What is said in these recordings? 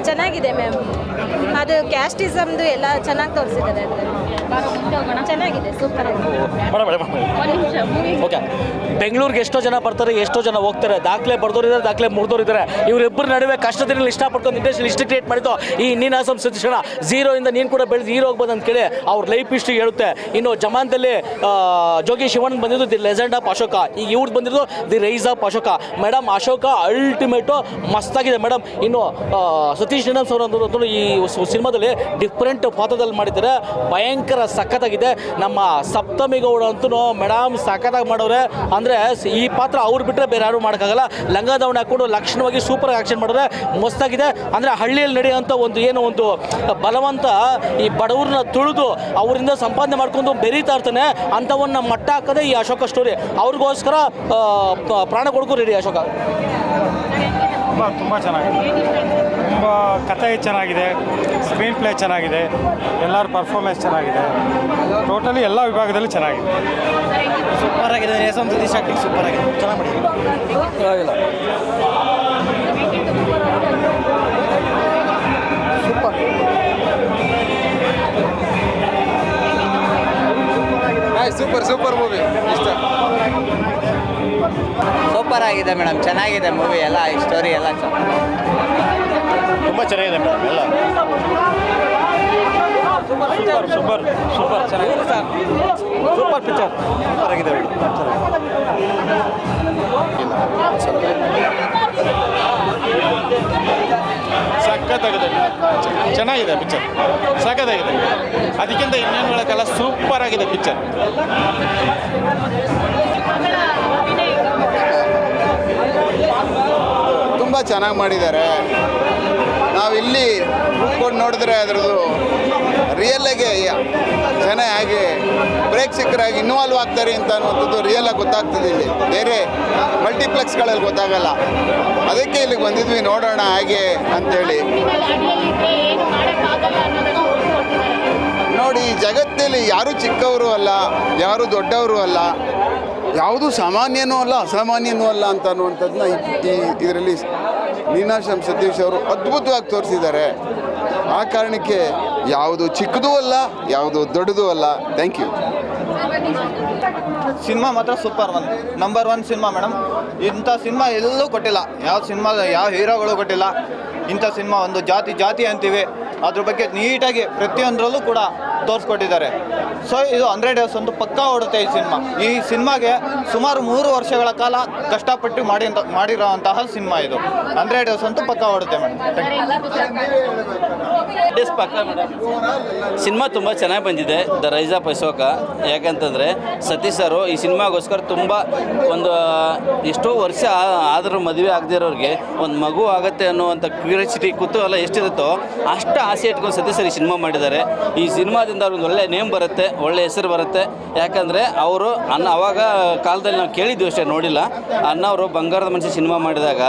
ಚೆನ್ನಾಗಿದೆ ಮ್ಯಾಮ್. ಅದು ಕ್ಯಾಸ್ಟಿಸಮ್ದು ಎಲ್ಲ ಚೆನ್ನಾಗಿ ತೋರಿಸಿದ್ದಾರೆ ಅದರಲ್ಲಿ. ಚೆನ್ನಾಗಿದೆ, ಸೂಪರ್ ಆಗಿದೆ. ಓಕೆ, ಬೆಂಗಳೂರಿಗೆ ಎಷ್ಟೋ ಜನ ಬರ್ತಾರೆ, ಎಷ್ಟೋ ಜನ ಹೋಗ್ತಾರೆ. ದಾಖಲೆ ಬರ್ದೋರಿದ್ದಾರೆ, ದಾಖಲೆ ಮುರಿದೋರಿದ್ದಾರೆ. ಇವರಿಬ್ಬರ ನಡುವೆ ಕಷ್ಟದಲ್ಲಿ ಇಷ್ಟಪಡ್ಕೊಂಡು ಇಂಡಸ್ಟ್ರಿ ಲಿಸ್ಟ್ ಕ್ರಿಯೇಟ್ ಮಾಡಿದ್ದು ಈ ನೀನಾಸಂ ಸತೀಶಣ್ಣ. ಝೀರೋಯಿಂದ ನೀನು ಕೂಡ ಬೆಳೆದು ಹೀರೋ ಹೋಗ್ಬೋದು ಅಂತ ಕೇಳಿ ಅವ್ರ ಲೈಫ್ ಹಿಸ್ಟ್ರಿ ಹೇಳುತ್ತೆ. ಇನ್ನು ಜಮಾನ್ದಲ್ಲಿ ಜೋಗಿ ಶಿವಣ್ಣ ಬಂದಿದ್ದು ದಿ ಲೆಜೆಂಡ್ ಆಫ್ ಅಶೋಕ, ಈಗ ಇವ್ರದ್ದು ಬಂದಿದ್ದು the rise of Ashoka. Madam Ashoka ultimate ಮಸ್ತಾಗಿದೆ ಮೇಡಮ್. ಇನ್ನು ಸತೀಶ್ ನೀನಾಸಂ ಅವರು ಈ ಸಿನಿಮಾದಲ್ಲಿ ಡಿಫ್ರೆಂಟ್ ಪಾತ್ರದಲ್ಲಿ ಮಾಡಿದ್ದಾರೆ, ಭಯಂಕರ ಸಖತ್ತಾಗಿದೆ. ನಮ್ಮ ಸಪ್ತಮಿ ಗೌಡ ಅಂತೂ ಮೇಡಮ್ ಸಖತ್ತಾಗಿ ಮಾಡೋರೆ. ಅಂದರೆ ಈ ಪಾತ್ರ ಅವ್ರು ಬಿಟ್ಟರೆ ಬೇರೆ ಯಾರು ಮಾಡೋಕ್ಕಾಗಲ್ಲ. ಲಂಗಾದವನ್ನ ಹಾಕೊಂಡು ಲಕ್ಷಣವಾಗಿ ಸೂಪರ್ ಆಕ್ಷನ್ ಮಾಡಿದ್ರೆ ಮಸ್ತಾಗಿದೆ. ಅಂದರೆ ಹಳ್ಳಿಯಲ್ಲಿ ನಡೆಯುವಂಥ ಒಂದು ಬಲವಂತ ಈ ಬಡವ್ರನ್ನ ತುಳಿದು ಅವರಿಂದ ಸಂಪಾದನೆ ಮಾಡ್ಕೊಂಡು ಬೆರೀತಾ ಇರ್ತಾನೆ. ಅಂಥವನ್ನ ಮಟ್ಟ ಹಾಕೋದೇ ಈ ಅಶೋಕ ಸ್ಟೋರಿ. ಅವ್ರಿಗೋಸ್ಕರ ಪ್ರಾಣ ಕೊಡೋಕ್ಕೂ ರೆಡಿ ಅಶೋಕ. ತುಂಬ ಚೆನ್ನಾಗಿದೆ, ತುಂಬ ಕಥೆ ಚೆನ್ನಾಗಿದೆ, ಸ್ಕ್ರೀನ್ ಪ್ಲೇ ಚೆನ್ನಾಗಿದೆ, ಎಲ್ಲರ ಪರ್ಫಾರ್ಮೆನ್ಸ್ ಚೆನ್ನಾಗಿದೆ, ಟೋಟಲಿ ಎಲ್ಲ ವಿಭಾಗದಲ್ಲಿ ಚೆನ್ನಾಗಿದೆ. ಸೂಪರ್ ಆಗಿದೆ. ನೀನಾಸಂ ಸತೀಶ್ ಆಕ್ಟಿಂಗ್ ಸೂಪರ್ ಆಗಿದೆ, ಚೆನ್ನಾಗಿ ಮಾಡಿದೆ. ಪರವಾಗಿಲ್ಲ, ಸೂಪರ್ ಮೂವಿ ಇಷ್ಟ. ಸೂಪರ್ ಆಗಿದೆ ಮೇಡಮ್, ಚೆನ್ನಾಗಿದೆ ಮೂವಿ ಎಲ್ಲ, ಸ್ಟೋರಿ ಎಲ್ಲ ತುಂಬ ಚೆನ್ನಾಗಿದೆ ಮೇಡಮ್. ಎಲ್ಲ ಸೂಪರ್ ಚೆನ್ನಾಗಿದೆ ಸರ್. ಸೂಪರ್ ಪಿಕ್ಚರ್, ಸೂಪರ್ ಆಗಿದೆ. ಸಖತ್ತಾಗಿದೆ, ಚೆನ್ನಾಗಿದೆ ಪಿಕ್ಚರ್, ಸಖತ್ತಾಗಿದೆ. ಅದಕ್ಕಿಂತ ಇನ್ನೇನು ಹೇಳೋಕ್ಕಲ್ಲ, ಸೂಪರ್ ಆಗಿದೆ ಪಿಕ್ಚರ್. ತುಂಬ ಚೆನ್ನಾಗಿ ಮಾಡಿದ್ದಾರೆ. ನಾವಿಲ್ಲಿ ಕೂತ್ಕೊಂಡು ನೋಡಿದ್ರೆ ಅದರದ್ದು ರಿಯಲ್ಲಾಗೆ ಜನ ಹೇಗೆ ಪ್ರೇಕ್ಷಕರಾಗಿ ಇನ್ವಾಲ್ವ್ ಆಗ್ತಾರೆ ಅಂತ ಅನ್ನುವಂಥದ್ದು ರಿಯಲಾಗಿ ಗೊತ್ತಾಗ್ತದೆ. ಇಲ್ಲಿ ಬೇರೆ ಮಲ್ಟಿಪ್ಲೆಕ್ಸ್ಗಳಲ್ಲಿ ಗೊತ್ತಾಗಲ್ಲ. ಅದಕ್ಕೆ ಇಲ್ಲಿಗೆ ಬಂದಿದ್ವಿ, ನೋಡೋಣ ಹೇಗೆ ಅಂಥೇಳಿ. ನೋಡಿ, ಜಗತ್ತಲ್ಲಿ ಯಾರೂ ಚಿಕ್ಕವರು ಅಲ್ಲ, ಯಾರೂ ದೊಡ್ಡವರು ಅಲ್ಲ, ಯಾವುದೂ ಸಾಮಾನ್ಯನೂ ಅಲ್ಲ, ಅಸಾಮಾನ್ಯನೂ ಅಲ್ಲ ಅಂತ ಅನ್ನುವಂಥದ್ದನ್ನ ಇದರಲ್ಲಿ ನೀನಾಸಂ ಸತೀಶ್ ಅವರು ಅದ್ಭುತವಾಗಿ ತೋರಿಸಿದ್ದಾರೆ. ಆ ಕಾರಣಕ್ಕೆ ಯಾವುದು ಚಿಕ್ಕದೂ ಅಲ್ಲ, ಯಾವುದು ದೊಡ್ಡದೂ ಅಲ್ಲ. Thank you. ಸಿನಿಮಾ ಮಾತ್ರ ಸೂಪರ್, ನಂಬರ್ 1 ಸಿನಿಮಾ ಮೇಡಮ್. ಇಂಥ ಸಿನಿಮಾ ಎಲ್ಲೂ ಕೊಟ್ಟಿಲ್ಲ, ಯಾವ ಹೀರೋಗಳು ಕೊಟ್ಟಿಲ್ಲ. ಇಂಥ ಸಿನಿಮಾ ಒಂದು ಜಾತಿ ಅಂತೀವಿ, ಅದ್ರ ಬಗ್ಗೆ ನೀಟಾಗಿ ಪ್ರತಿಯೊಂದರಲ್ಲೂ ಕೂಡ ತೋರಿಸ್ಕೊಟ್ಟಿದ್ದಾರೆ. ಸೊ ಇದು 100 ಡೇಸ್ ಒಂದು ಪಕ್ಕಾ ಓಡುತ್ತೆ ಈ ಸಿನಿಮಾಗೆ ಸುಮಾರು 3 ವರ್ಷಗಳ ಕಾಲ ಕಷ್ಟಪಟ್ಟು ಮಾಡಿರೋಂತಹ ಸಿನಿಮಾ ಇದು. 100 ಡೇಸ್ ಅಂತೂ ಪಕ್ಕಾ ಓಡುತ್ತೆ ಮೇಡಮ್. ಪಕ್ಕ ಮೇಡಮ್. ಸಿನಿಮಾ ತುಂಬ ಚೆನ್ನಾಗಿ ಬಂದಿದೆ, ದ ರೈಸ್ ಆಫ್ ಅಶೋಕ. ಯಾಕಂತಂದರೆ ಸತೀಶ್ ಸರು ಈ ಸಿನಿಮಾಗೋಸ್ಕರ ತುಂಬ ಒಂದು ಎಷ್ಟೋ ವರ್ಷ ಆದರೂ ಮದುವೆ ಆಗದೇ ಇರೋರಿಗೆ ಒಂದು ಮಗು ಆಗುತ್ತೆ ಅನ್ನುವಂಥ ಕ್ಯೂರಿಯಾಸಿಟಿ ಕುತೂಹಲ ಎಷ್ಟಿರುತ್ತೋ ಅಷ್ಟು ಆಸೆ ಇಟ್ಕೊಂಡು ಸತೀಶ್ ಸರ್ ಈ ಸಿನಿಮಾ ಮಾಡಿದ್ದಾರೆ. ಈ ಸಿನಿಮಾದಿಂದ ಅವ್ರಿಗೆ ಒಳ್ಳೆ ನೇಮ್ ಬರುತ್ತೆ, ಒಳ್ಳೆ ಹೆಸರು ಬರುತ್ತೆ. ಯಾಕಂದರೆ ಅವರು ಅವಾಗ ಕಾಲದಲ್ಲಿ ನಾವು ಕೇಳಿದ್ವಿ ಅಷ್ಟೇ, ನೋಡಿಲ್ಲ. ಅವರು ಬಂಗಾರದ ಮನುಷ್ಯ ಸಿನಿಮಾ ಮಾಡಿದಾಗ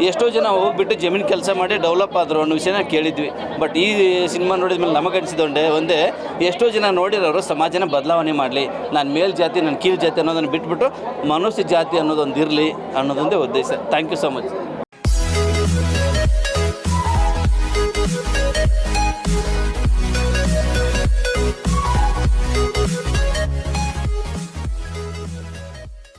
ಎಷ್ಟೋ ಜನ ಹೋಗ್ಬಿಟ್ಟು ಜಮೀನು ಕೆಲಸ ಮಾಡಿ ಡೆವಲಪ್ ಆದರು ಅನ್ನೋ ವಿಷಯನ ಕೇಳಿದ್ವಿ. ಬಟ್ ಈ ಸಿನಿಮಾ ನೋಡಿದ ಮೇಲೆ ನಮಗನಿಸಿದ ಒಂದೇ ಎಷ್ಟೋ ಜನ ನೋಡಿರೋರು ಸಮಾಜನ ಬದಲಾವಣೆ ಮಾಡಲಿ, ನಾನು ಮೇಲ್ ಜಾತಿ, ನಾನು ಕೀಳು ಜಾತಿ ಅನ್ನೋದನ್ನು ಬಿಟ್ಬಿಟ್ಟು ಮನುಷ್ಯ ಜಾತಿ ಅನ್ನೋದೊಂದು ಇರಲಿ ಅನ್ನೋದೊಂದೇ ಉದ್ದೇಶ. Thank you so much.